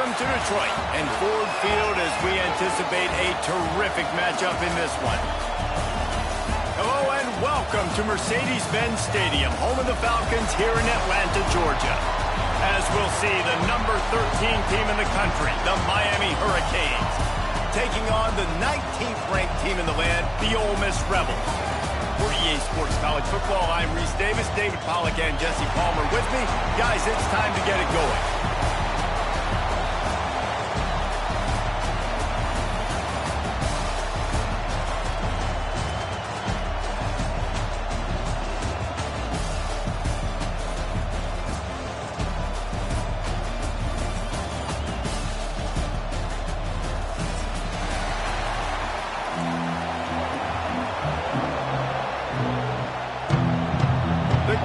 Welcome to Detroit and Ford Field as we anticipate a terrific matchup in this one. Hello and welcome to Mercedes-Benz Stadium, home of the Falcons here in Atlanta, Georgia. As we'll see, the number 13 team in the country, the Miami Hurricanes, taking on the 19th ranked team in the land, the Ole Miss Rebels. For EA Sports College Football, I'm Reese Davis, David Pollack, and Jesse Palmer with me. Guys, it's time to get it going.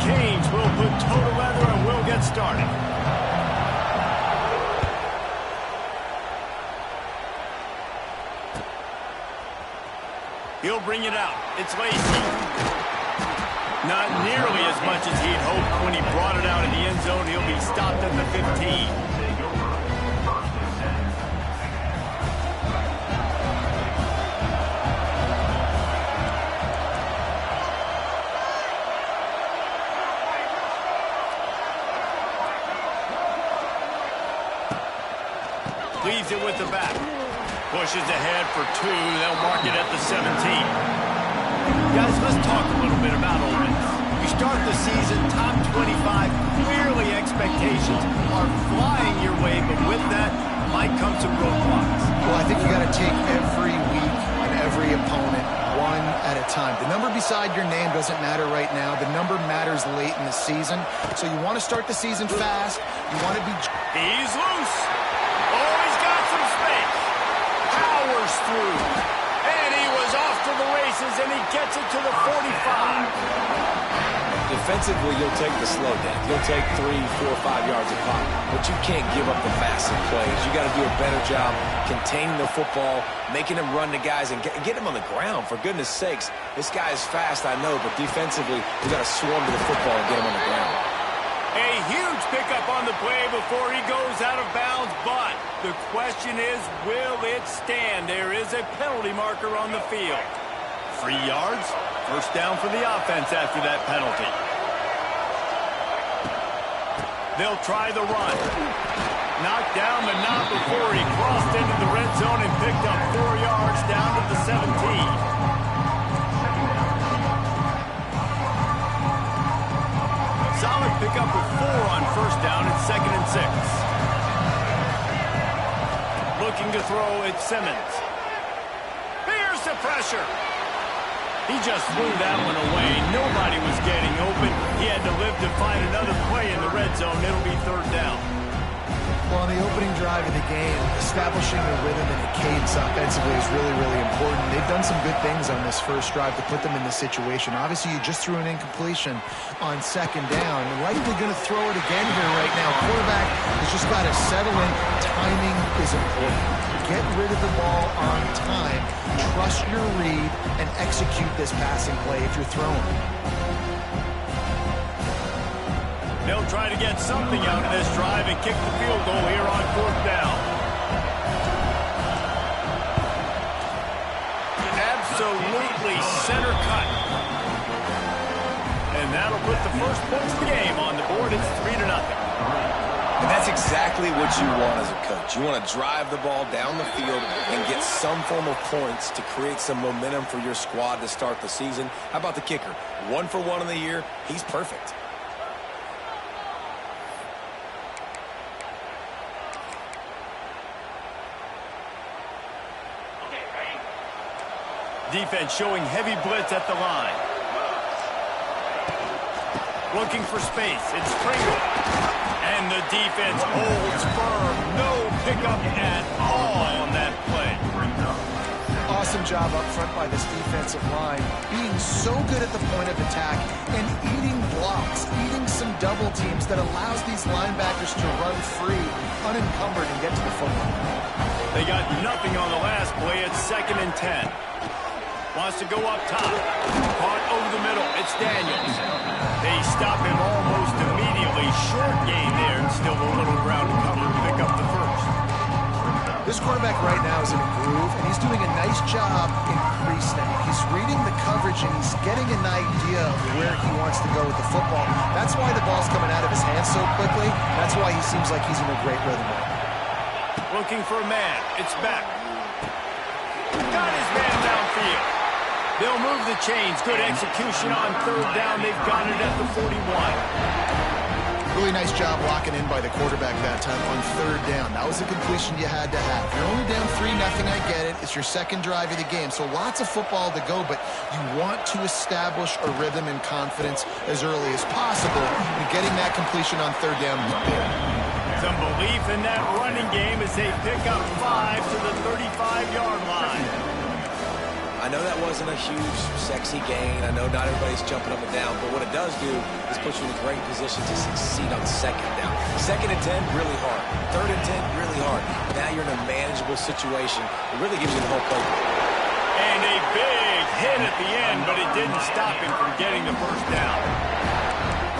Canes will put total leather and we'll get started. He'll bring it out. It's Lacy. Not nearly as much as he'd hoped when he brought it out in the end zone. He'll be stopped at the 15. Leaves it with the back. Pushes ahead for 2. They'll mark it at the 17. Guys, let's talk a little bit about Ole Miss. You start the season top 25. Clearly expectations are flying your way, but with that might come some roadblocks. Well, I think you got to take every week and every opponent one at a time. The number beside your name doesn't matter right now. The number matters late in the season. So you want to start the season fast. You want to be... He's loose. Powers through, and he was off to the races, and he gets it to the 45. Defensively, you'll take the slow down. You'll take 3, 4, 5 yards of pop, but you can't give up the massive plays. You got to do a better job containing the football, making him run to guys, and get him on the ground. For goodness sakes, this guy is fast, I know, but defensively, you got to swarm to the football and get him on the ground. A huge pickup on the play before he goes out of bounds, but the question is, will it stand? There is a penalty marker on the field. 3 yards, first down for the offense after that penalty. They'll try the run. Knocked down the knot before he crossed into the red zone and picked up 4 yards down to the 17. Solid pickup with 4 on first down and 2nd and 6. Looking to throw, it's Simmons. Here's the pressure. He just threw that one away. Nobody was getting open. He had to live to find another play in the red zone. It'll be 3rd down. Well, on the opening drive of the game, establishing the rhythm and the cadence offensively is really, really important. They've done some good things on this first drive to put them in this situation. Obviously, you just threw an incompletion on 2nd down. Likely going to throw it again here right now. Quarterback has just got to settle in. Timing is important. Get rid of the ball on time. Trust your read and execute this passing play if you're throwing. They'll try to get something out of this drive and kick the field goal here on 4th down. Absolutely center cut. And that'll put the first points of the game on the board. It's 3-0. And that's exactly what you want as a coach. You want to drive the ball down the field and get some form of points to create some momentum for your squad to start the season. How about the kicker? 1 for 1 in the year. He's perfect. Defense showing heavy blitz at the line. Looking for space. It's Pringle. And the defense holds firm. No pickup at all on that play. Awesome job up front by this defensive line. Being so good at the point of attack and eating blocks, eating some double teams that allows these linebackers to run free, unencumbered, and get to the football. They got nothing on the last play. It's 2nd and 10. Wants to go up top. Caught over the middle. It's Daniels. They stop him almost immediately. Short gain there and still a little ground to cover to pick up the first. This quarterback right now is in a groove, and he's doing a nice job in pre-snap. He's reading the coverage, and he's getting an idea of where he wants to go with the football. That's why the ball's coming out of his hands so quickly. That's why he seems like he's in a great rhythm right now. Looking for a man. It's back. Got his man downfield. They'll move the chains. Good execution on third down. They've got it at the 41. Really nice job locking in by the quarterback that time on third down. That was a completion you had to have. You're only down 3-0, I get it. It's your second drive of the game, so lots of football to go, but you want to establish a rhythm and confidence as early as possible, and getting that completion on third down is big. Some belief in that running game as they pick up 5 to the 35-yard line. I know that wasn't a huge, sexy gain. I know not everybody's jumping up and down, but what it does do is put you in a great position to succeed on second down. Second and 10, really hard. Third and 10, really hard. Now you're in a manageable situation. It really gives you the whole playbook. And a big hit at the end, but it didn't stop him from getting the first down.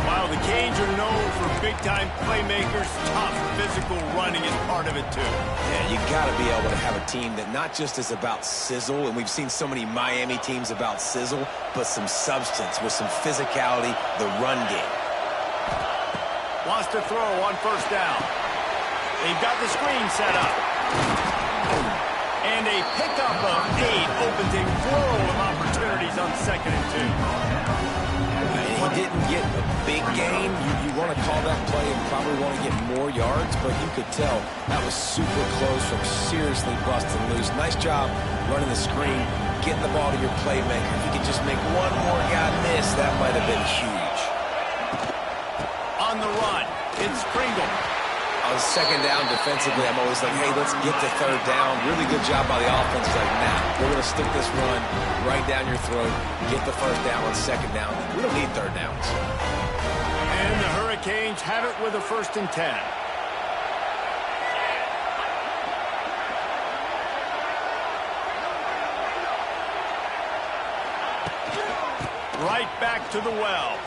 While the Canes are known for big-time playmakers, tough physical running is part of it, too. Yeah, you got to be able to have a team that not just is about sizzle, and we've seen so many Miami teams about sizzle, but some substance with some physicality, the run game. Wants to throw on first down. They've got the screen set up. And a pickup of 8 opens a world of opportunities on second and 2. He didn't get a big gain. You want to call that play and probably want to get more yards, but you could tell that was super close from seriously busting loose. Nice job running the screen, getting the ball to your playmaker. If you could just make one more guy miss, that might have been huge. On the run, it's Pringle. On second down defensively, I'm always like, hey, let's get to third down. Really good job by the offense. Like, nah, we're going to stick this run right down your throat, get the first down on second down. We don't need third downs. And the Hurricanes have it with a 1st and 10. Right back to the well.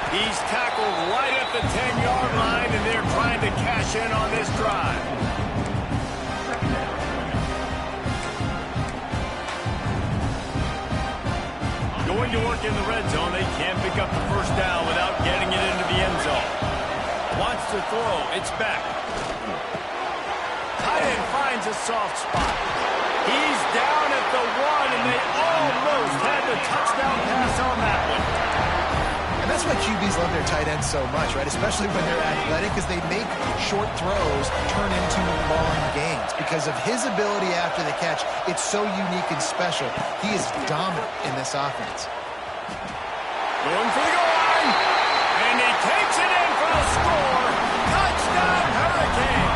He's tackled right at the 10-yard line, and they're trying to cash in on this drive. Going to work in the red zone. They can't pick up the first down without getting it into the end zone. Wants to throw. It's back. Tight end finds a soft spot. He's down at the 1, and they almost had the touchdown pass on that one. And that's why QBs love their tight ends so much, right? Especially when they're athletic, because they make short throws turn into long gains. Because of his ability after the catch, it's so unique and special. He is dominant in this offense. Going for the goal line. And he takes it in for the score. Touchdown, Hurricane.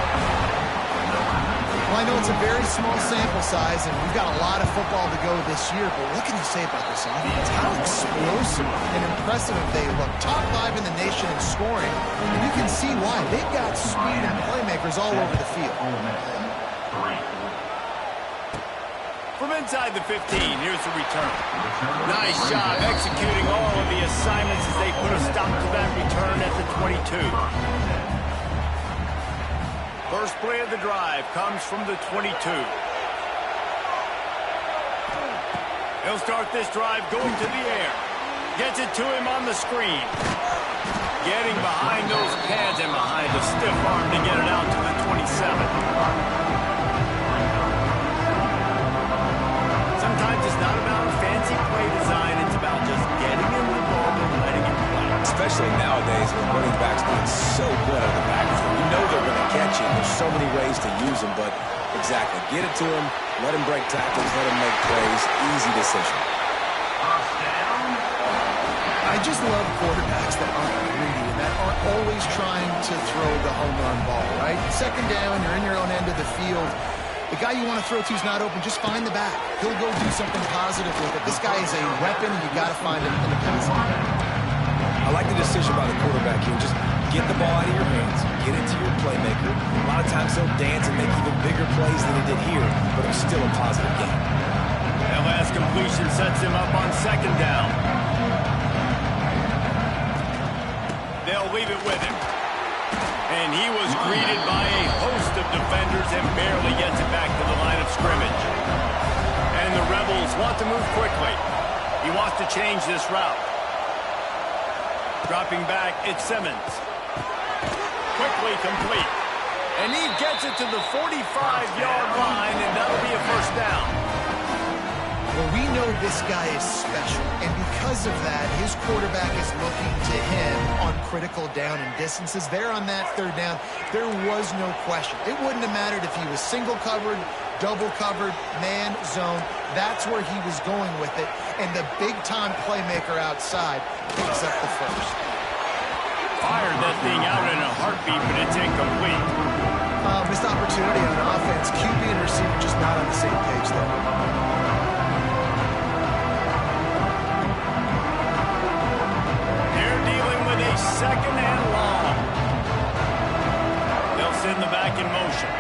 Well, I know it's a very small sample size, and we've got a lot of football to go this year, but what can you say about this offense? How explosive and impressive they look. Top 5 in the nation in scoring, and you can see why. They've got speed and playmakers all over the field. From inside the 15, here's the return. Nice job executing all of the assignments as they put a stop to that return at the 22. First play of the drive comes from the 22. He'll start this drive going to the air. Gets it to him on the screen. Getting behind those pads and behind a stiff arm to get it out to the 27. Sometimes it's not about a fancy play design. It's about just getting in the ball and letting it play. Especially nowadays when running backs being so good out of the backfield. You know they're going to catch you. There's so many ways to use them, but exactly. Get it to him, let him break tackles, let him make plays. Easy decision. I just love quarterbacks that aren't greedy and that aren't always trying to throw the home run ball, right? Second down, you're in your own end of the field. The guy you want to throw to is not open. Just find the back. He'll go do something positive with it. This guy is a weapon, and you got to find him in the passing game. I like the decision by the quarterback here. Just get the ball out of your hands. Get it to your playmaker. A lot of times he'll dance and make even bigger plays than he did here, but it's still a positive game. That last completion sets him up on second down. They'll leave it with him. And he was greeted by a host of defenders and barely gets it back to the line of scrimmage. And the Rebels want to move quickly. He wants to change this route. Dropping back, it's Simmons. Quickly complete. And he gets it to the 45-yard line, and that'll be a first down. Well, we know this guy is special, and because of that, his quarterback is looking to him on critical down and distances. There on that third down, there was no question. It wouldn't have mattered if he was single covered, double covered, man, zone. That's where he was going with it, and the big-time playmaker outside picks up the first. Fired that thing out in a heartbeat, but it's incomplete. Missed opportunity on offense. QB and receiver just not on the same page there. Second and long. They'll send the back in motion.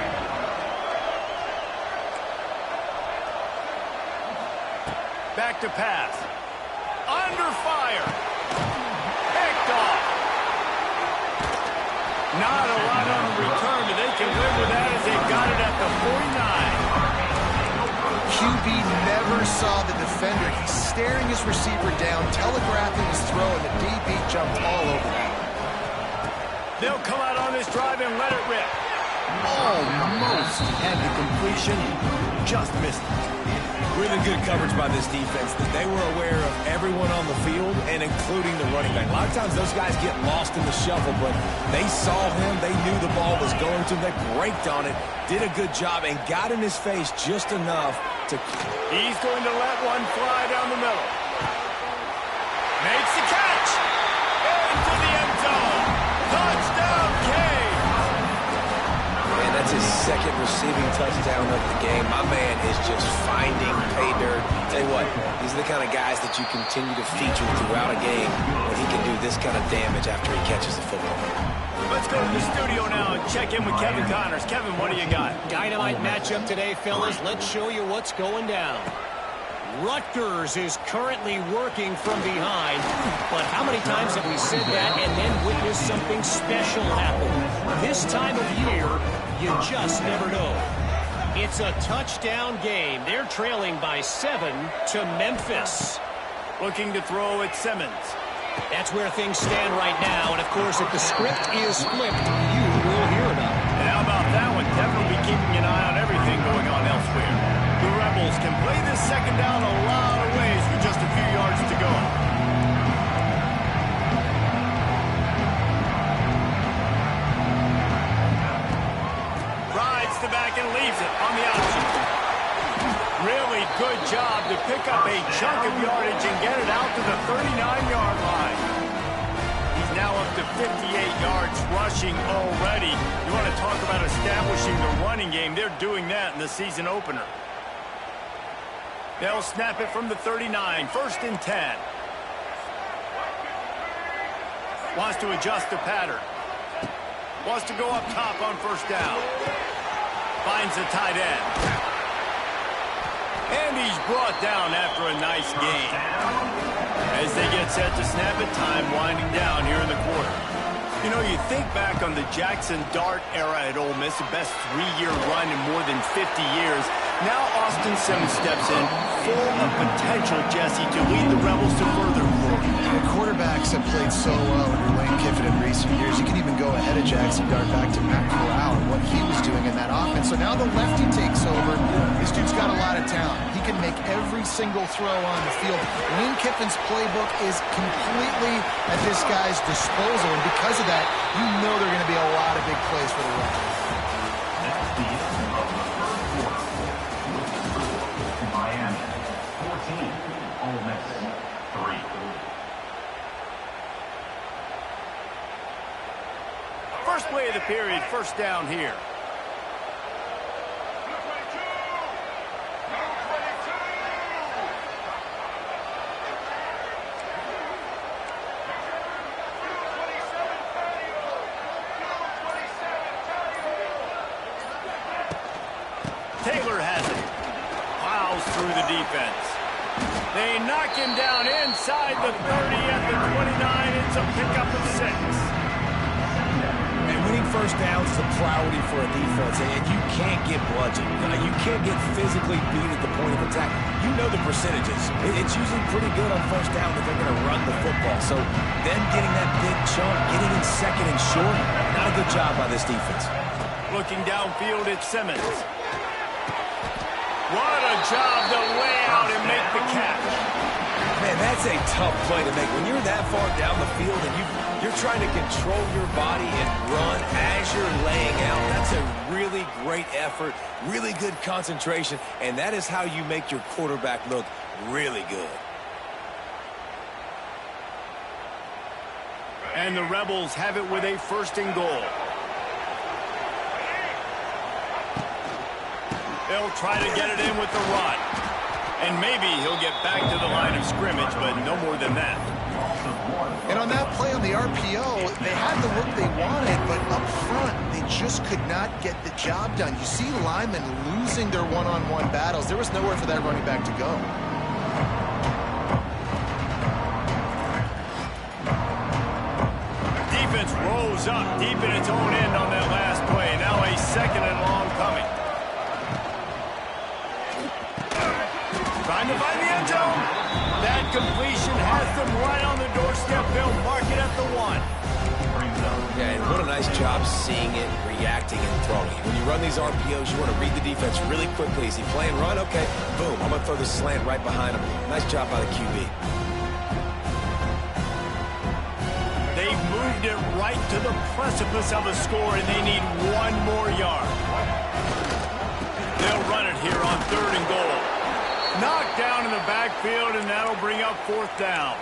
Back to pass. Under fire. Picked off. Not a lot on the return, but they can live with that as they got it at the 49. QB never saw the defender. He's staring his receiver down, telegraphing his throw, and the DB jumped all over that. They'll come out on this drive and let it rip. Almost had the completion. Just missed it. Really good coverage by this defense. They were aware of everyone on the field, and including the running back. A lot of times those guys get lost in the shuffle, but they saw him. They knew the ball was going to. They braked on it, did a good job, and got in his face just enough to... He's going to let one fly down the middle. Makes the catch. Into the end zone. Touchdown, Cade. Man, that's his second receiving touchdown of the game. My man is just finding pay dirt. Tell you what, these are the kind of guys that you continue to feature throughout a game when he can do this kind of damage after he catches the football. Let's go to the studio now and check in with Kevin Connors. Kevin, what do you got? Dynamite matchup today, fellas. Let's show you what's going down. Rutgers is currently working from behind, but how many times have we said that and then witnessed something special happen? This time of year, you just never know. It's a touchdown game. They're trailing by 7 to Memphis. Looking to throw at Simmons. That's where things stand right now, and of course, if the script is flipped, you will hear about it. And how about that one? Kevin will be keeping an eye on everything going on elsewhere. The Rebels can play this second down a lot of ways with just a few yards to go. Rides the back and leaves it on the outside. Really good job to pick up a chunk of yardage and get it out to the 39-yard line. He's now up to 58 yards rushing already. You want to talk about establishing the running game. They're doing that in the season opener. They'll snap it from the 39, first and 10. Wants to adjust the pattern. Wants to go up top on first down. Finds the tight end. And he's brought down after a nice gain. As they get set to snap it, time winding down here in the quarter. You know, you think back on the Jackson Dart era at Ole Miss, the best 3-year run in more than 50 years. Now Austin Simmons steps in, full of potential, Jesse, to lead the Rebels to further glory. The quarterbacks have played so well under Lane Kiffin in recent years. You can even go ahead of Jackson Dart back to Matt Corral and what he was doing in that offense. So now the lefty takes over. This dude's got a lot of talent. He can make every single throw on the field. Lane Kiffin's playbook is completely at this guy's disposal, and because of that, you know there are going to be a lot of big plays for the Rebels. First play of the period, first down here. Taylor has it. Plows through the defense. They knock him down inside the 30 at the 29. It's a pickup of 6. And winning first downs is a priority for a defense, and you can't get bludgeoned. You can't get physically beat at the point of attack. You know the percentages. It's usually pretty good on first down that they're going to run the football. So them getting that big chunk, getting in second and short, not a good job by this defense. Looking downfield, it's Simmons. What a job to lay out and make the catch. Man, that's a tough play to make. When you're that far down the field and you're trying to control your body and run as you're laying out, that's a really great effort, really good concentration, and that is how you make your quarterback look really good. And the Rebels have it with a 1st and goal. They'll try to get it in with the run. And maybe he'll get back to the line of scrimmage, but no more than that. And on that play on the RPO, they had the look they wanted, but up front, they just could not get the job done. You see linemen losing their one-on-one battles. There was nowhere for that running back to go. Defense rose up deep in its own end on that last play. Now a 2nd and long coming. Trying to find the end zone. That completion has them right on the doorstep. They'll mark it at the 1. Yeah, and what a nice job seeing it, reacting, and throwing. When you run these RPOs, you want to read the defense really quickly. Is he playing run? Okay, boom. I'm going to throw the slant right behind him. Nice job by the QB. They've moved it right to the precipice of a score, and they need 1 more yard. They'll run it here on 3rd and goal. Knocked down in the backfield, and that'll bring up 4th down.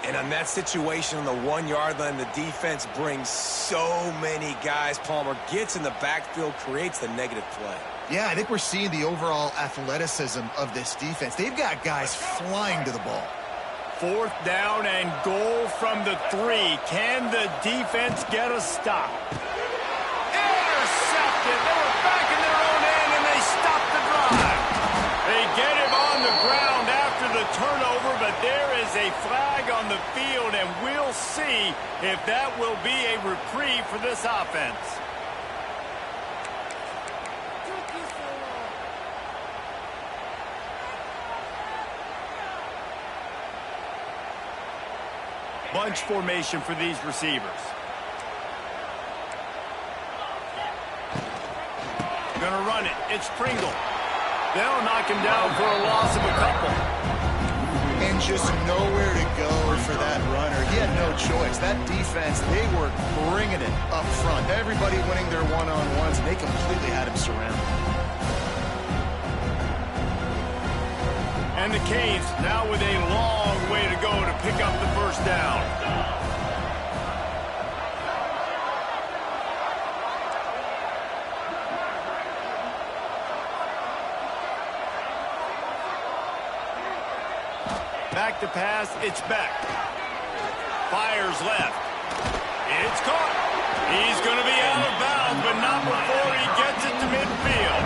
And on that situation on the 1-yard line, the defense brings so many guys. Palmer gets in the backfield, creates the negative play. Yeah, I think we're seeing the overall athleticism of this defense. They've got guys flying to the ball. 4th down and goal from the 3. Can the defense get a stop? Intercepted. They were back in their own end, and they stopped the drive. They get him on the ground after the turnover, but there is a flag on the field, and we'll see if that will be a reprieve for this offense. Bunch formation for these receivers. Gonna run it. It's Pringle. They'll knock him down for a loss of a couple. And just nowhere to go for that runner. He had no choice. That defense, they were bringing it up front. Everybody winning their one-on-ones, and they completely had him surrounded. And the Canes now with a long way to go to pick up the 1st down. Back to pass, it's Beck. Fires left. It's caught. He's going to be out of bounds, but not before he gets it to midfield.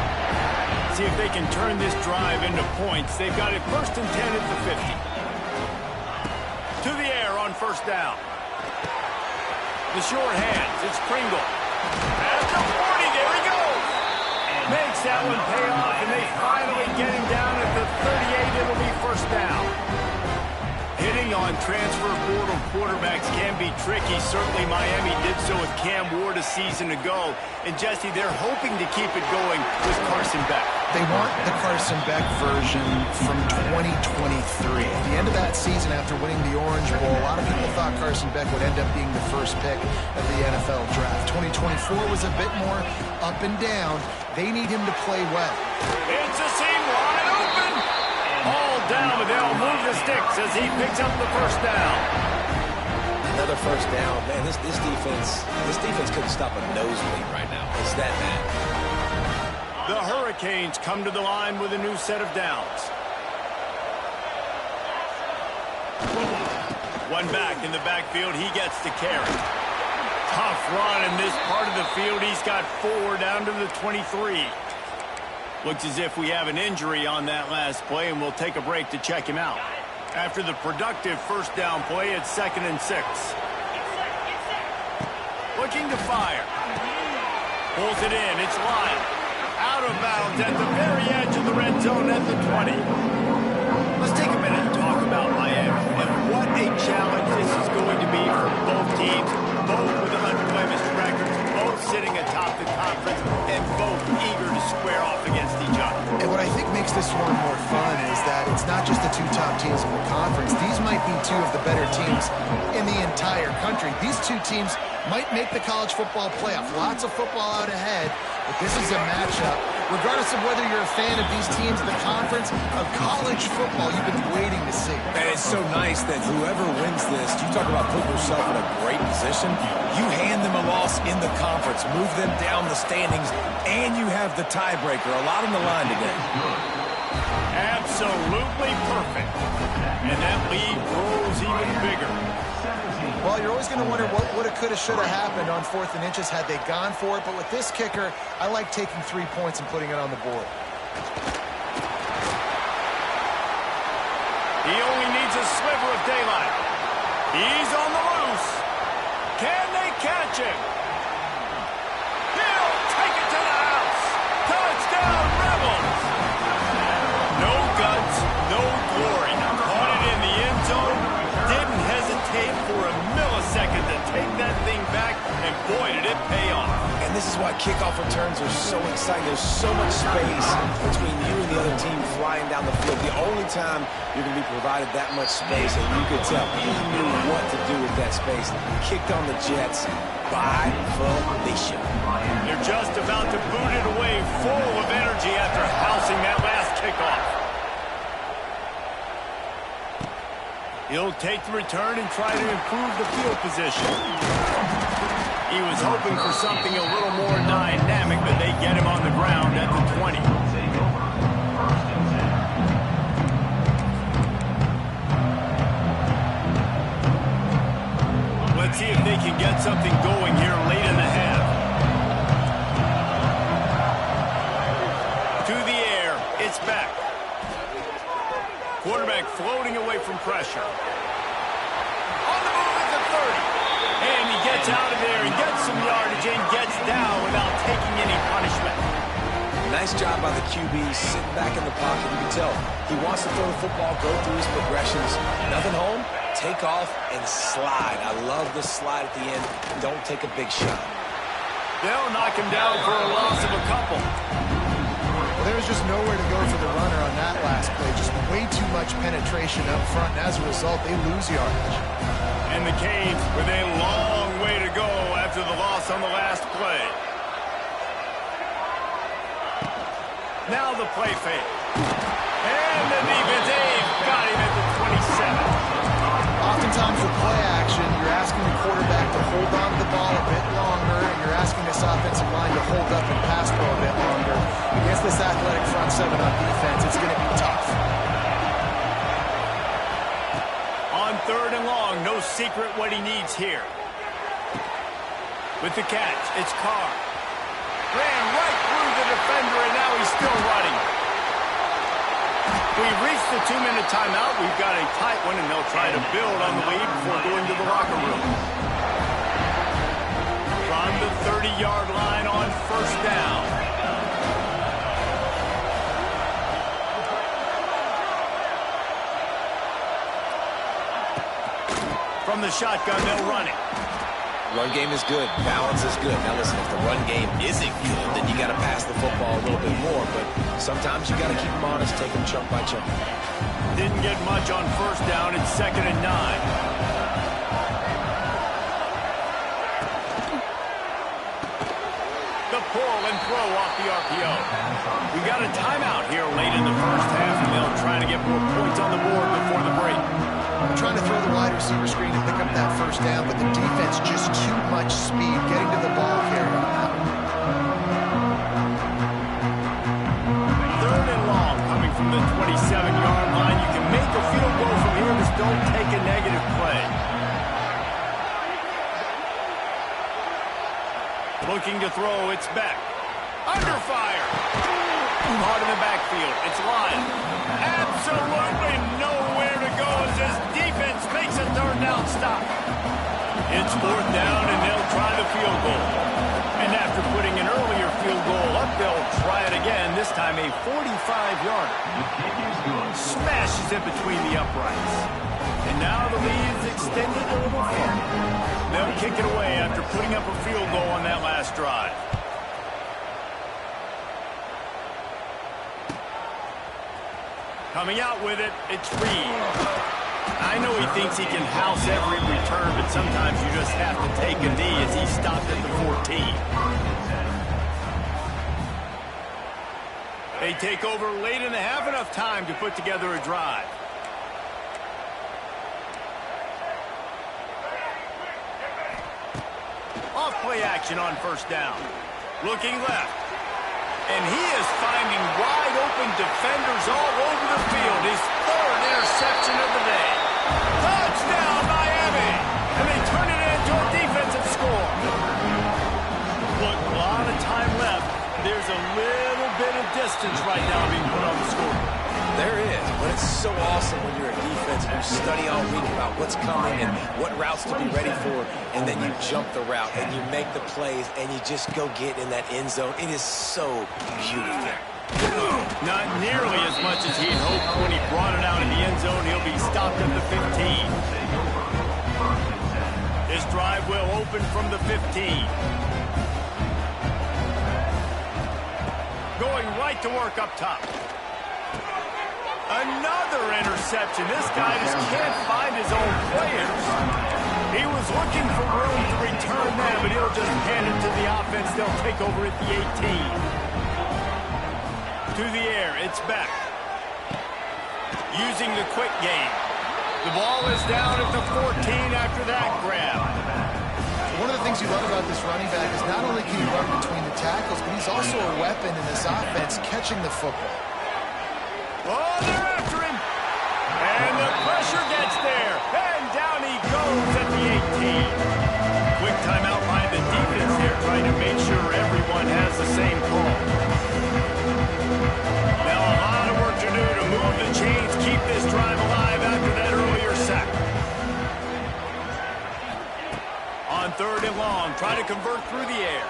See if they can turn this drive into points. They've got it 1st and 10 at the 50. To the air on 1st down. The short hands, it's Pringle. At the 40, there he goes. Makes that one pay off, and they finally get him down at the 38. It'll be 1st down. Hitting on transfer portal quarterbacks can be tricky. Certainly Miami did so with Cam Ward a season ago. And Jesse, they're hoping to keep it going with Carson Beck. They want the Carson Beck version from 2023. At the end of that season, after winning the Orange Bowl, a lot of people thought Carson Beck would end up being the 1st pick of the NFL draft. 2024 was a bit more up and down. They need him to play well. It's a seam wide open. All down, but they'll move the sticks as he picks up the 1st down. Another 1st down. Man, this defense couldn't stop a nosebleed right now. It's that bad. The Hurricanes come to the line with a new set of downs. One back in the backfield. He gets to carry. Tough run in this part of the field. He's got 4 down to the 23. Looks as if we have an injury on that last play, and we'll take a break to check him out. After the productive 1st down play, it's 2nd and 6. What looking to fire. Pulls it in. It's Lyle. Out of bounds at the very edge of the red zone at the 20. Let's take a minute and talk about Miami and what a challenge this is going to be for both teams, both with unblemished records, both sitting atop the conference, and both eager to square off against each other. And what I think makes this one more fun is that it's not just the two top teams in the conference. These might be two of the better teams in the entire country. These two teams might make the college football playoff. Lots of football out ahead, but this is a matchup. Regardless of whether you're a fan of these teams in the conference, of college football, you've been waiting to see. And it's so nice that whoever wins this, you talk about putting yourself in a great position, you hand them a loss in the conference, move them down the standings, and you have the tiebreaker. A lot on the line today. Absolutely perfect. And that lead grows even bigger. Well, you're always going to wonder what woulda, coulda, shoulda happened on 4th and inches had they gone for it. But with this kicker, I like taking 3 points and putting it on the board. He only needs a sliver of daylight. He's on the loose. Can they catch him? He'll take it to the house. Touchdown, Rebels. No guts, no glory. Caught it in the end zone. Didn't hesitate for a millisecond to take that thing back, and boy, did it pay off. And this is why kickoff returns are so exciting. There's so much space between you and the other team flying down the field. The only time you're going to be provided that much space, and you could tell he knew what to do with that space. Kicked on the Jets by Felicia. They're just about to boot it away, full of energy after housing that last kickoff. He'll take the return and try to improve the field position. He was hoping for something a little more dynamic, but they get him on the ground at the 20. Let's see if they can get something going here late in the half. To the air, it's back. Quarterback floating away from pressure. On the move at the 30. And he gets out of there and gets some yardage and gets down without taking any punishment. Nice job by the QB, sitting back in the pocket. You can tell he wants to throw the football, go through his progressions. Nothing home, take off, and slide. I love the slide at the end. Don't take a big shot. They'll knock him down for a loss of a couple. Well, there was just nowhere to go for the runner on that last play. Just way too much penetration up front, and as a result, they lose yardage. And the Canes with a long way to go after the loss on the last play. Now the play fake. And the defense got him at the 27. Oftentimes with play action, you're asking the quarterback to hold on to the ball a bit longer, and you're asking this offensive line to hold up and pass pro a bit longer. Against this athletic front seven on defense, it's going to be tough. On 3rd and long, no secret what he needs here. With the catch, it's Carr. Ran right through the defender, and now he's still running. We've reached the 2-minute timeout. We've got a tight one, and they'll try to build on the lead before going to the locker room. From the 30-yard line on 1st down. From the shotgun, they'll run it. Run game is good. Balance is good. Now listen, if the run game isn't good, then you got to pass the football a little bit more. But sometimes you got to keep them honest, take them chunk by chunk. Didn't get much on 1st down. It's 2nd and 9. The pull and throw off the RPO. We got a timeout here late in the first half, and they'll try to get more points on the board before the break. Trying to throw the wide receiver screen and pick up that 1st down, but the defense just too much speed getting to the ball carrier on that one. 3rd and long coming from the 27-yard line. You can make a field goal from here, just don't take a negative play. Looking to throw, it's back. Under fire. Hard in the backfield. It's Lyle. Absolutely nowhere to go as his defense makes a 3rd down stop. It's 4th down, and they'll try the field goal. they'll try it again, this time a 45-yarder. Smashes it between the uprights. And now the lead is extended a little further. They'll kick it away after putting up a field goal on that last drive. Coming out with it, it's Reed. I know he thinks he can house every return, but sometimes you just have to take a knee as he stopped at the 14. They take over late and have enough time to put together a drive. Off play action on first down. Looking left. And he is finding wide open defenders all over the field. His third interception of the day. Touchdown, Miami! And they turn it into a defensive score. Look, a lot of time left. There's a little bit of distance right now being put on the scoreboard. There is, but it's so awesome when you're a defense and you study all week about what's coming and what routes to be ready for, and then you jump the route and you make the plays and you just go get in that end zone. It is so beautiful. Not nearly as much as he had hoped when he brought it out in the end zone. He'll be stopped at the 15. His drive will open from the 15. Going right to work up top. Another interception. This guy just can't find his own players. He was looking for room to return that, but he'll just hand it to the offense. They'll take over at the 18. To the air, it's back. Using the quick game. The ball is down at the 14 after that grab. One of the things you love about this running back is not only can he run between the tackles, but he's also a weapon in this offense catching the football. Oh, they're after him. And the pressure gets there. And down he goes at the 18. Quick timeout by the defense here, trying to make sure everyone has the same call. Now a lot of work to do to move the chains, keep this drive alive after that earlier sack. On third and long, try to convert through the air.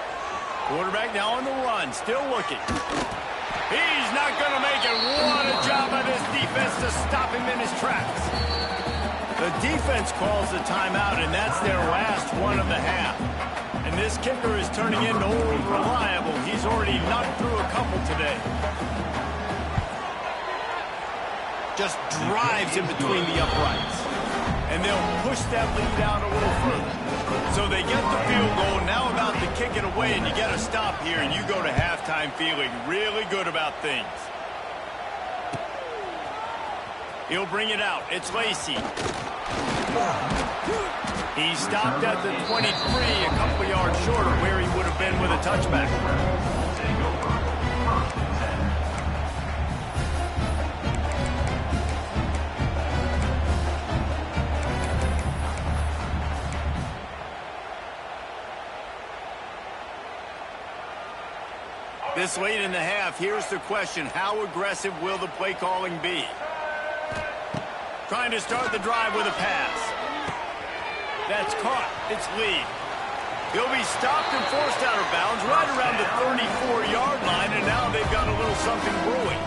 Quarterback now on the run, still looking. He's not going to make it. What a job by this defense to stop him in his tracks. The defense calls the timeout, and that's their last one of the half. And this kicker is turning into old reliable. He's already knocked through a couple today. Just drives in between the uprights. And they'll push that lead out a little further. So they get the field goal, now about to kick it away, and you get a stop here, and you go to halftime feeling really good about things. He'll bring it out. It's Lacy. He stopped at the 23, a couple yards short of where he would have been with a touchback. This late in the half, here's the question. How aggressive will the play calling be? Trying to start the drive with a pass. That's caught. It's Lee. He'll be stopped and forced out of bounds right around the 34-yard line, and now they've got a little something brewing.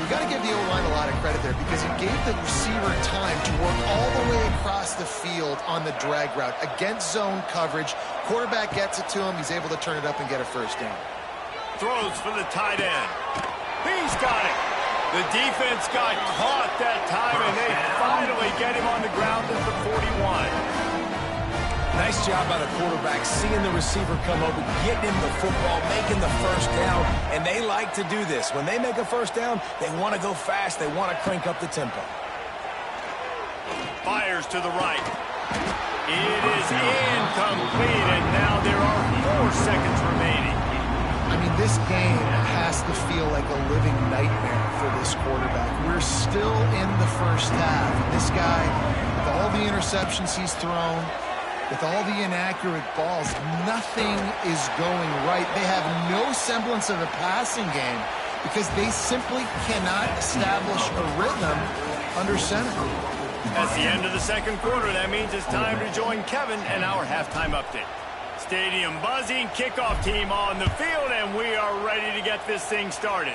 You got to give the O-line a lot of credit there because he gave the receiver time to work all the way across the field on the drag route against zone coverage. Quarterback gets it to him. He's able to turn it up and get a first down. Throws for the tight end. He's got it. The defense got caught that time, and they finally get him on the ground at the 41. Nice job by the quarterback, seeing the receiver come over, getting him the football, making the first down, and they like to do this. When they make a first down, they want to go fast. They want to crank up the tempo. Fires to the right. It is incomplete, and now there are 4 seconds remaining. I mean, this game has to feel like a living nightmare for this quarterback. We're still in the first half. And this guy, with all the interceptions he's thrown, with all the inaccurate balls, nothing is going right. They have no semblance of a passing game because they simply cannot establish a rhythm under center. That's the end of the second quarter. That means it's time to join Kevin and our halftime update. Stadium. Buzzing kickoff team on the field, and we are ready to get this thing started.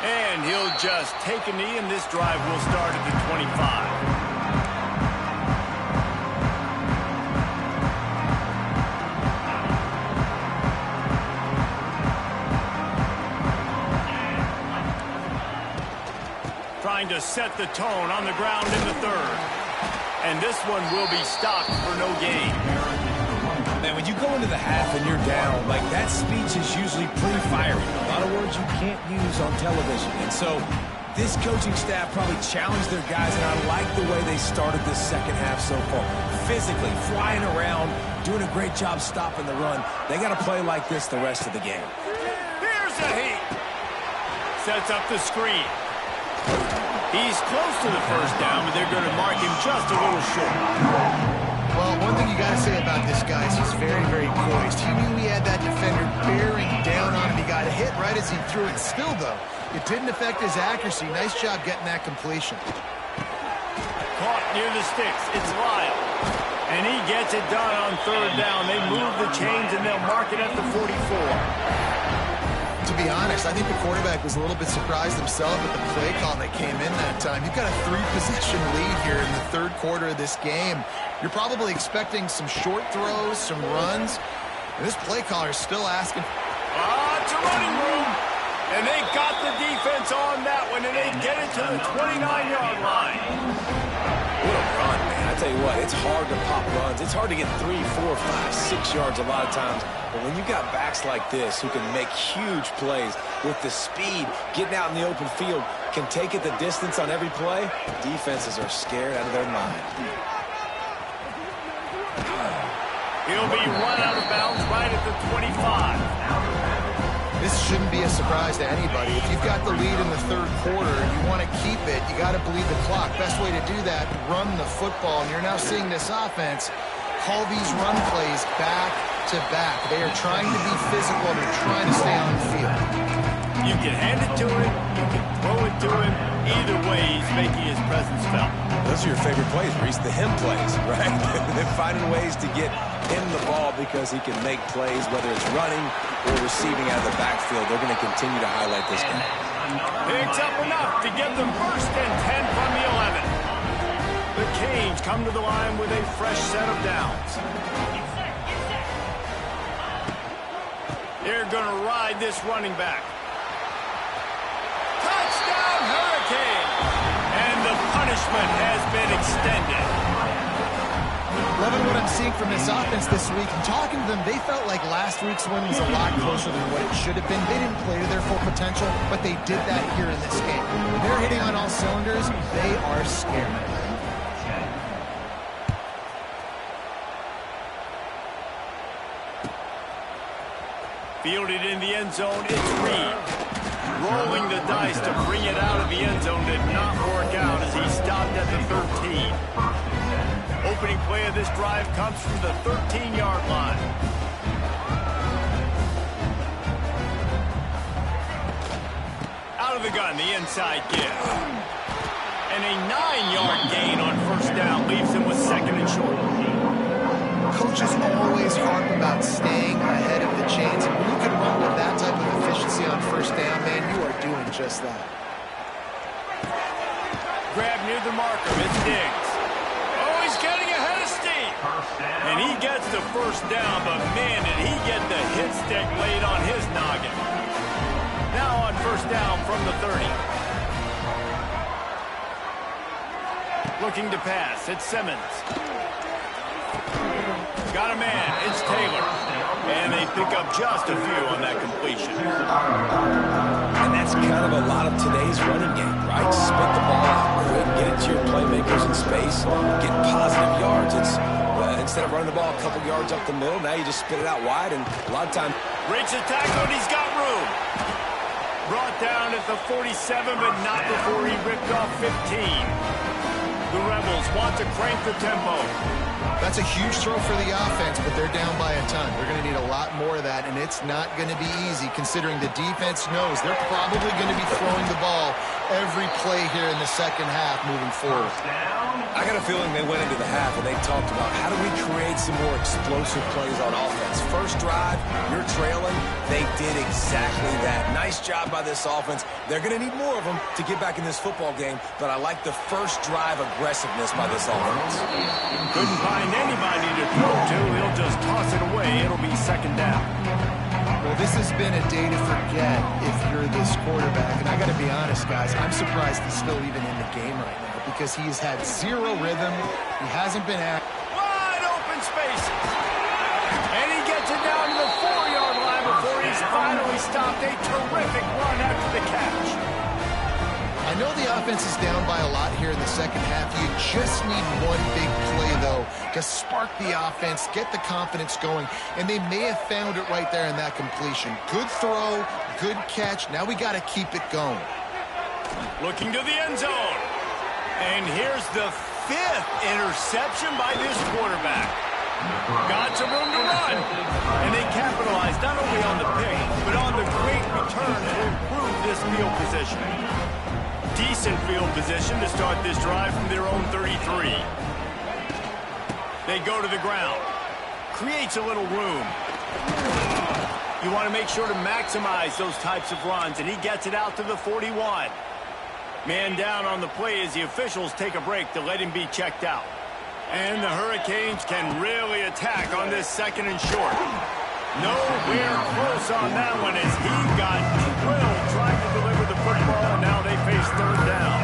And he'll just take a knee, and this drive will start at the 25. Trying to set the tone on the ground in the third. And this one will be stopped for no gain. Man, when you go into the half and you're down, like that speech is usually pretty fiery. A lot of words you can't use on television. And so this coaching staff probably challenged their guys, and I like the way they started this second half so far. Physically, flying around, doing a great job stopping the run. They got to play like this the rest of the game. Here's a heat. Sets up the screen. He's close to the first down, but they're going to mark him just a little short. Well, one thing you got to say about this guy is he's very, very poised. He knew he had that defender bearing down on him. He got hit right as he threw it. Still, though, it didn't affect his accuracy. Nice job getting that completion. Caught near the sticks. It's Lyle. And he gets it done on third down. They move the chains, and they'll mark it at the 44. To be honest, I think the quarterback was a little bit surprised himself with the play call that came in that time. You've got a 3-possession lead here in the third quarter of this game. You're probably expecting some short throws, some runs. And this play caller is still asking. It's a running room. And they got the defense on that one, and they get it to the 29-yard line. What a run, man. I tell you what, it's hard to pop runs. It's hard to get 3, 4, 5, 6 yards a lot of times. But when you got backs like this who can make huge plays with the speed, getting out in the open field, can take it the distance on every play, defenses are scared out of their mind. He'll be run out of bounds right at the 25. This shouldn't be a surprise to anybody. If you've got the lead in the third quarter and you want to keep it, you got to bleed the clock. Best way to do that, run the football. And you're now seeing this offense call these run plays back to back. They are trying to be physical. They're trying to stay on the field. You can hand it to him. You can throw it to him. Either way, he's making his presence felt. Those are your favorite plays, Reese, the him plays, right? They're finding ways to get him the ball because he can make plays, whether it's running or receiving out of the backfield. They're going to continue to highlight this guy. Picks up enough to get them first and 10 from the 11. The Canes come to the line with a fresh set of downs. They're going to ride this running back. Touchdown, Hurricane! And the punishment has been extended. Loving what I'm seeing from this offense this week. And talking to them, they felt like last week's win was a lot closer than what it should have been. They didn't play to their full potential, but they did that here in this game. When they're hitting on all cylinders, they are scared. Fielded in the end zone, it's Reed. Rolling the dice to bring it out of the end zone did not work out as he stopped at the 13. Opening play of this drive comes from the 13-yard line. Out of the gun, the inside give. And a 9-yard gain on first down leaves him with second and short. Coaches always harp about staying ahead of the chains. And when you can run with that type of efficiency on first down, man, you are doing just that. Grab near the marker. It's Diggs. Oh, he's getting ahead of steam. And he gets the first down, but man, did he get the hit stick laid on his noggin. Now on first down from the 30. Looking to pass. It's Simmons. Got a man. It's Taylor. And they pick up just a few on that completion. And that's kind of a lot of today's running game, right? Spit the ball out quick, get it to your playmakers in space, get positive yards. It's instead of running the ball a couple yards up the middle, now you just spit it out wide, and a lot of times... Breaks the tackle, and he's got room. Brought down at the 47, but not before he ripped off 15. The Rebels want to crank the tempo. That's a huge throw for the offense, but they're down by a ton. They're going to need a lot more of that, and it's not going to be easy considering the defense knows they're probably going to be throwing the ball every play here in the second half moving forward. I got a feeling they went into the half and they talked about how do we create some more explosive plays on offense. First drive, you're trailing. They did exactly that. Nice job by this offense. They're going to need more of them to get back in this football game, but I like the first drive aggressiveness by this offense. Couldn't find anybody to throw to. He'll just toss it away. It'll be second down. Well, this has been a day to forget if you're this quarterback. And I got to be honest, guys, I'm surprised he's still even in the game right now because he's had zero rhythm. He hasn't been at Wide open space. And he gets it down to the 4-yard line before he's finally stopped. A terrific run after the catch. I know the offense is down by a lot here in the second half. You just need one big play, though, to spark the offense, get the confidence going, and they may have found it right there in that completion. Good throw, good catch. Now we got to keep it going. Looking to the end zone. And here's the 5th interception by this quarterback. Got some room to run. And they capitalized not only on the pick, but on the great return to improve this field position. Decent field position to start this drive from their own 33. They go to the ground. Creates a little room. You want to make sure to maximize those types of runs, and he gets it out to the 41. Man down on the play as the officials take a break to let him be checked out. And the Hurricanes can really attack on this second and short. Nowhere close on that one as he got drilled trying to deliver the football, and now they face third down.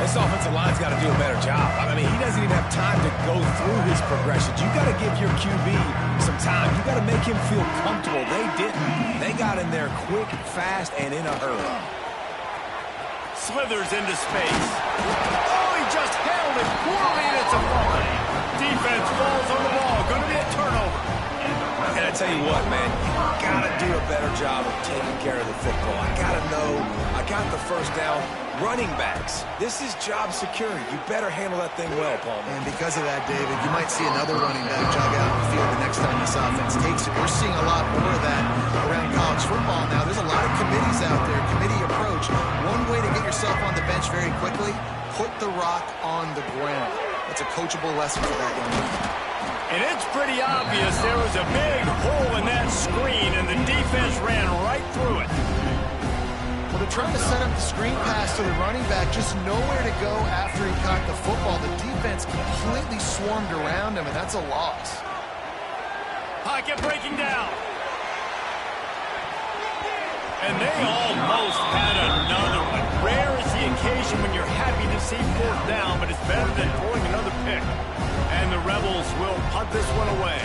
This offensive line's got to do a better job. I mean, he doesn't even have time to go through his progressions. You got to give your QB some time. You got to make him feel comfortable. They didn't. They got in there quick, fast, and in a hurry. Slithers into space. Oh, he just held it poorly, and it's a fumble. Defense falls on the ball. Going to be a turnover. And I tell you what, man, you got to do a better job of taking care of the football. I got to know I got the first down. Running backs, this is job security. You better handle that thing well, Paul. And because of that, David, you might see another running back jog out in the field the next time this offense takes it. We're seeing a lot more of that around college football now. There's a lot of committees out there, committee approach. One way to get yourself on the bench very quickly, put the rock on the ground. That's a coachable lesson for that young man. And it's pretty obvious there was a big hole in that screen, and the defense ran right through it. Well, they're trying to set up the screen pass to the running back, just nowhere to go after he caught the football. The defense completely swarmed around him, and that's a loss. Pocket breaking down. And they almost had another one. Rare is the occasion when you're happy to see fourth down, but it's better than throwing another pick. And the Rebels will punt this one away.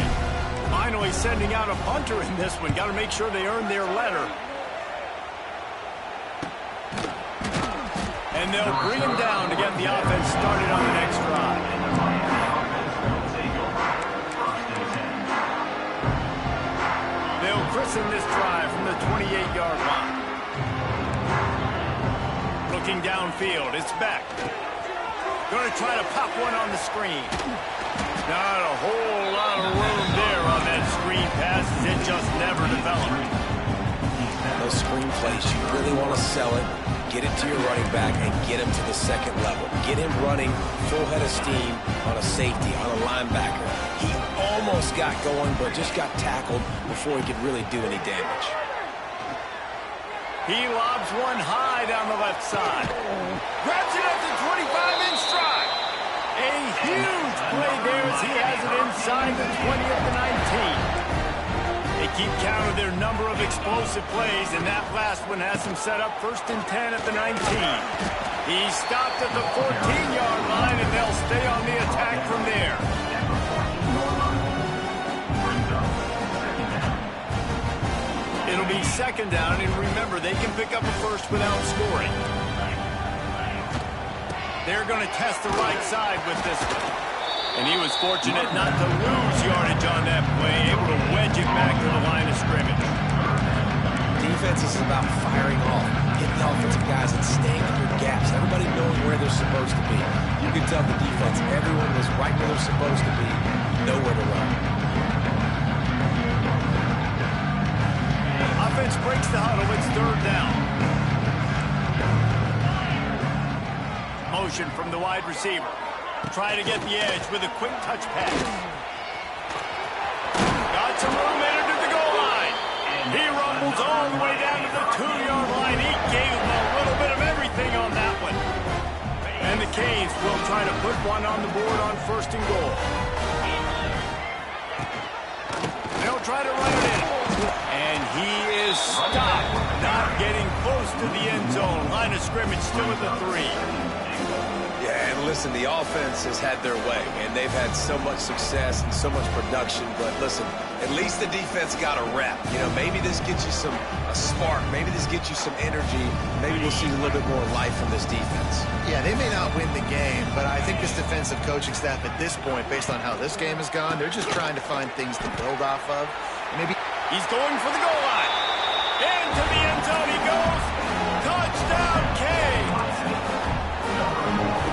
Finally sending out a punter in this one. Got to make sure they earn their letter. And they'll bring him down to get the offense started on the next drive. They'll christen this drive from the 28-yard line. Looking downfield, it's Beck. Going to try to pop one on the screen. Not a whole lot of room there on that screen pass as it just never developed. Those screen plays, you really want to sell it. Get it to your running back and get him to the second level. Get him running full head of steam on a safety, on a linebacker. He almost got going, but just got tackled before he could really do any damage. He lobs one high down the left side. Grabs it at the 25-inch stride. A huge play there as he has it inside the 20 at the 19. They keep count of their number of explosive plays, and that last one has him set up 1st and 10 at the 19. He's stopped at the 14-yard line, and they'll stay on the attack from there. It'll be second down, and remember, they can pick up a first without scoring. They're going to test the right side with this one. And he was fortunate not to lose yardage on that play, able to wedge it back to the line of scrimmage. Defense is about firing off, hitting the offensive guys and staying under gaps. Everybody knowing where they're supposed to be. You can tell the defense, everyone was right where they're supposed to be, nowhere to run. Offense breaks the huddle. It's third down. motion from the wide receiver. Try to get the edge with a quick touch pass. Got some room entered to the goal line. He rumbles all the way down to the 2-yard line. He gave him a little bit of everything on that one. And the Canes will try to put one on the board on 1st and goal. They'll try to run it in. And he is stopped, not getting close to the end zone. Line of scrimmage still at the 3. Yeah, and listen, the offense has had their way, and they've had so much success and so much production. But listen, at least the defense got a rep. You know, maybe this gets you a spark. Maybe this gets you some energy. Maybe we'll see a little bit more life from this defense. Yeah, they may not win the game, but I think this defensive coaching staff at this point, based on how this game has gone, they're just trying to find things to build off of. Maybe he's going for the goal line. Into the end zone he goes. Touchdown, Canes.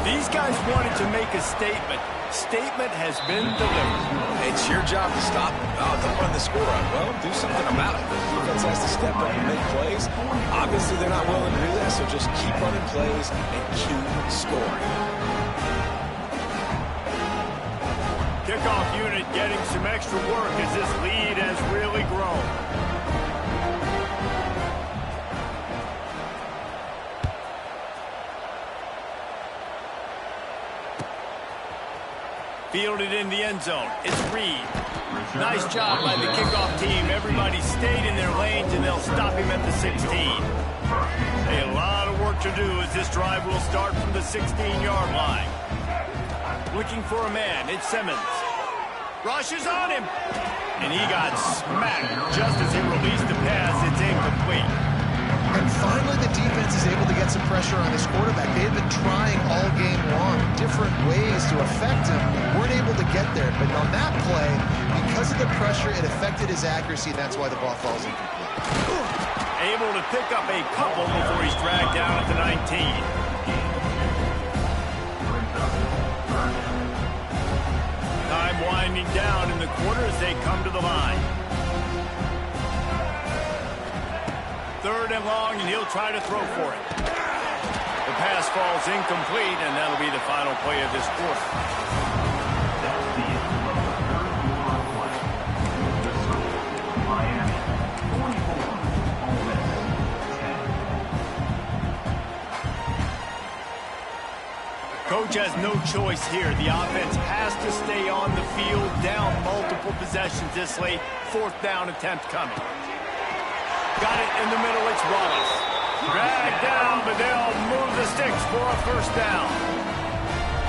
These guys wanted to make a statement. Statement has been delivered. It's your job to stop. Don't run the score up. Well, do something about it. The defense has to step up and make plays. Obviously, they're not willing to do that, so just keep running plays and keep scoring. Kickoff unit getting some extra work as this lead has really grown. Fielded in the end zone. It's Reed. Nice job by the kickoff team. Everybody stayed in their lanes, and they'll stop him at the 16. A lot of work to do as this drive will start from the 16-yard line. Looking for a man. It's Simmons. Rushes on him. And he got smacked just as he released the pass. It's incomplete. And finally, the defense is able to get some pressure on this quarterback. They've been trying all game long different ways to affect him. Weren't able to get there. But on that play, because of the pressure, it affected his accuracy. That's why the ball falls incomplete. Able to pick up a couple before he's dragged down at the 19. Time winding down in the quarter as they come to the line. 3rd and long, and he'll try to throw for it. The pass falls incomplete, and that'll be the final play of this quarter. Coach has no choice here. The offense has to stay on the field, down multiple possessions this late. 4th down attempt coming. Got it in the middle, it's Wallace. Dragged down, but they'll move the sticks for a 1st down.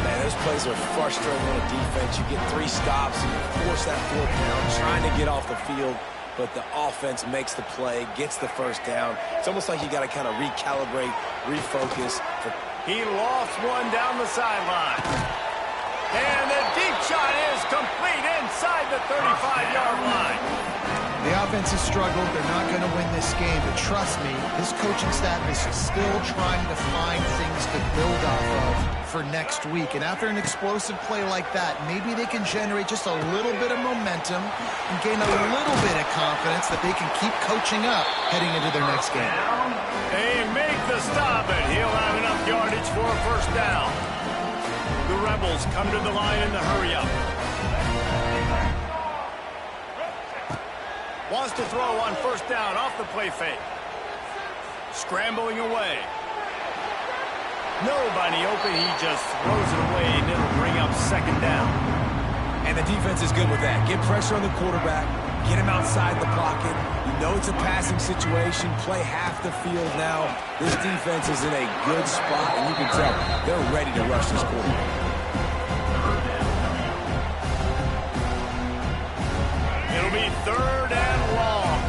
Man, those plays are frustrating on a defense. You get 3 stops, and you force that 4th down, trying to get off the field, but the offense makes the play, gets the 1st down. It's almost like you got to kind of recalibrate, refocus. He lost one down the sideline. And the deep shot is complete inside the 35-yard line. The offense has struggled. They're not going to win this game. But trust me, this coaching staff is still trying to find things to build off of for next week. And after an explosive play like that, maybe they can generate just a little bit of momentum and gain a little bit of confidence that they can keep coaching up heading into their next game. They make the stop, and he'll have enough yardage for a 1st down. The Rebels come to the line in the hurry-up. Wants to throw on 1st down off the play fake. Scrambling away. Nobody open. He just throws it away, and it'll bring up 2nd down. And the defense is good with that. Get pressure on the quarterback. Get him outside the pocket. You know it's a passing situation. Play half the field now. This defense is in a good spot, and you can tell they're ready to rush this quarterback. It'll be 3rd and long.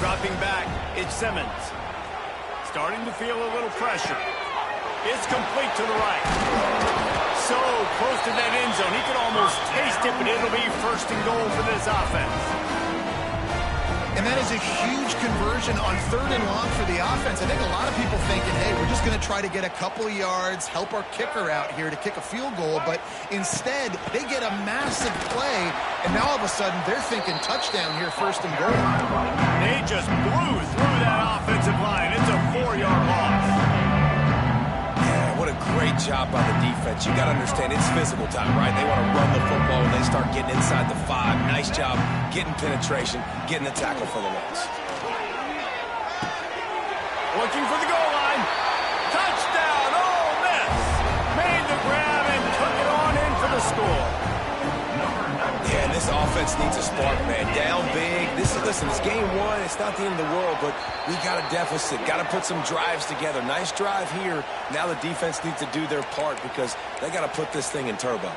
Dropping back, it's Simmons. Starting to feel a little pressure. It's complete to the right. So close to that end zone. He could almost taste it, but it'll be 1st and goal for this offense. And that is a huge conversion on 3rd and long for the offense. I think a lot of people thinking, hey, we're just going to try to get a couple of yards, help our kicker out here to kick a field goal. But instead, they get a massive play, and now all of a sudden they're thinking touchdown here, 1st and goal. They just blew through that offensive line. It's a 4-yard loss. job by the defense. You got to understand it's physical time, right? They want to run the football when they start getting inside the 5. Nice job getting penetration, getting the tackle for the loss. Looking for the goal line. Touchdown, Ole Miss. Made the grab and took it on in for the score. Yeah, this offense needs a spark, man. Down big. Listen, it's game 1. It's not the end of the world, but we got a deficit. Got to put some drives together. Nice drive here. Now the defense needs to do their part because they got to put this thing in turbo.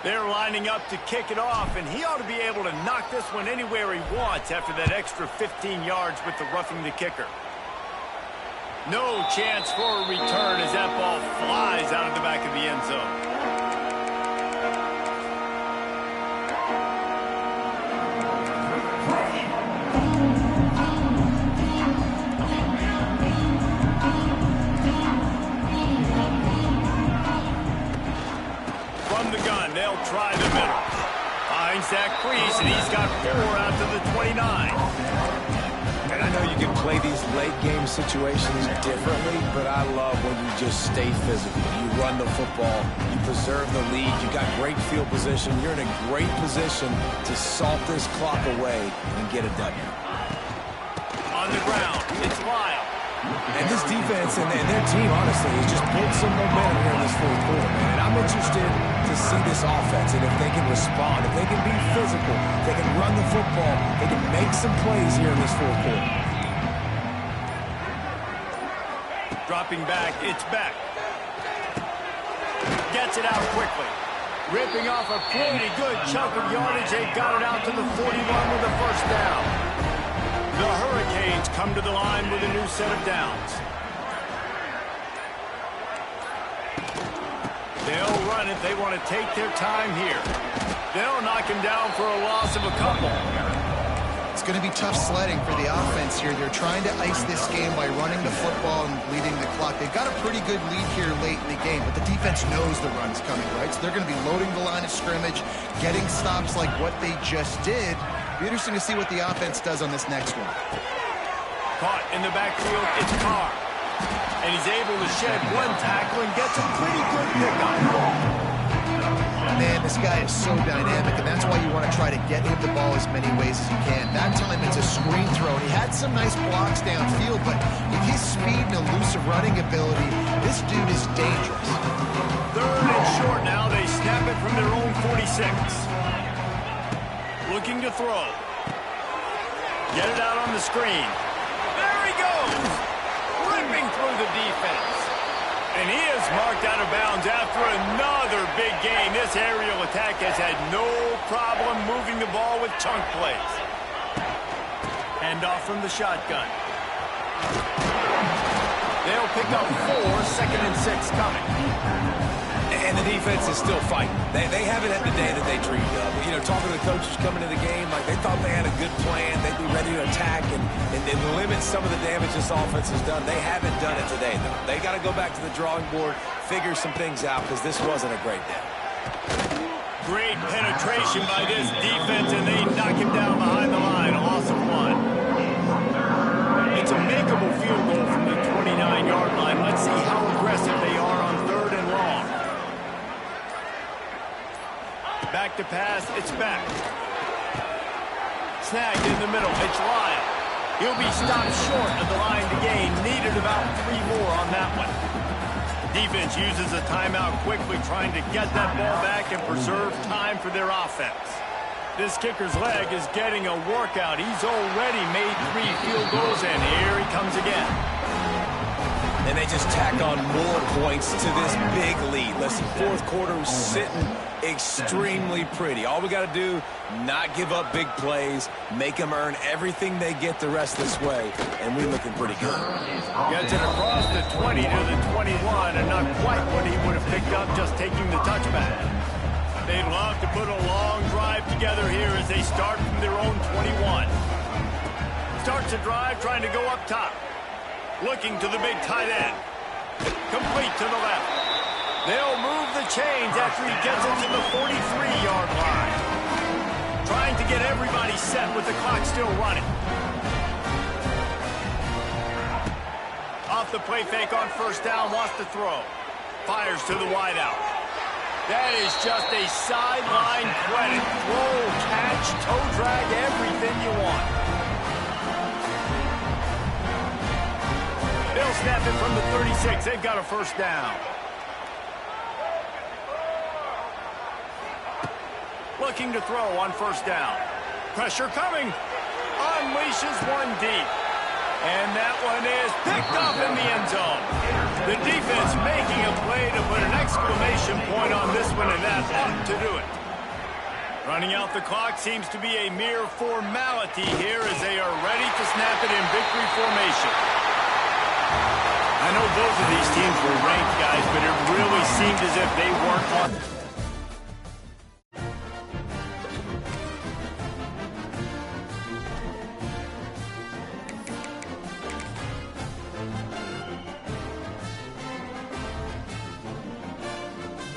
They're lining up to kick it off, and he ought to be able to knock this one anywhere he wants after that extra 15 yards with the roughing the kicker. No chance for a return as that ball flies out of the back of the end zone. From the gun, they'll try the middle. Finds Zach Priest, and he's got 4 out to the 29. And I know you can play these late-game situations differently, but I love when you just stay physical. You run the football, you preserve the lead, you got great field position. You're in a great position to salt this clock away and get a W. On the ground, it's Lyle. And this defense and their team, honestly, has just built some momentum here in this fourth quarter, man. And I'm interested to see this offense and if they can respond, if they can be physical, if they can run the football, they can make some plays here in this fourth quarter. Dropping back, it's Beck. Gets it out quickly. Ripping off a pretty good chunk of yardage. They got it out to the 41 with a first down. The Hurricanes come to the line with a new set of downs. They'll run it. They want to take their time here. They'll knock him down for a loss of a couple. It's going to be tough sledding for the offense here. They're trying to ice this game by running the football and bleeding the clock. They've got a pretty good lead here late in the game, but the defense knows the run's coming, right? So they're going to be loading the line of scrimmage, getting stops like what they just did. Be interesting to see what the offense does on this next one. Caught in the backfield, it's Carr. And he's able to shed one tackle and gets a pretty good pickup. Man, this guy is so dynamic, and that's why you want to try to get him the ball as many ways as you can. That time it's a screen throw. He had some nice blocks downfield, but with his speed and elusive running ability, this dude is dangerous. 3rd and short now. They snap it from their own 46. Looking to throw. Get it out on the screen. There he goes. Ripping through the defense. And he is marked out of bounds after another big gain. This aerial attack has had no problem moving the ball with chunk plays. Handoff from the shotgun. They'll pick up 4, 2nd and 6 coming. And the defense is still fighting. They haven't had the day that they dreamed of. You know, talking to the coaches coming to the game, like they thought they had a good plan. They'd be ready to attack and limit some of the damage this offense has done. They haven't done it today, though. They got to go back to the drawing board, figure some things out, because this wasn't a great day. Great penetration by this defense, and they knock him down behind the line. A loss of 1. It's a makeable field goal from the 29-yard line. Let's see how aggressive they are on 3rd and long. Back to pass, it's back. Snagged in the middle, it's Lyle. He'll be stopped short of the line to gain. Needed about 3 more on that one. Defense uses a timeout quickly, trying to get that ball back and preserve time for their offense. This kicker's leg is getting a workout. He's already made 3 field goals, and here he comes again. And they just tack on more points to this big lead. Listen, fourth quarter is sitting extremely pretty. All we got to do, not give up big plays, make them earn everything they get the rest of this way, and we're looking pretty good. Gets it across the 20 to the 21, and not quite what he would have picked up just taking the touchback. They'd love to put a long drive together here as they start from their own 21. Starts a drive trying to go up top. Looking to the big tight end. Complete to the left. They'll move the chains after he gets it to the 43-yard line. Trying to get everybody He's set with the clock still running. Off the play fake on first down, wants to throw. Fires to the wideout. That is just a sideline credit. Throw, catch, toe drag, everything you want. They'll snap it from the 36. They've got a first down. Looking to throw on first down. Pressure coming. Unleashes one deep. And that one is picked up in the end zone. The defense making a play to put an exclamation point on this one, and that ought to do it. Running out the clock seems to be a mere formality here as they are ready to snap it in victory formation. I know both of these teams were ranked, guys, but it really seemed as if they weren't on.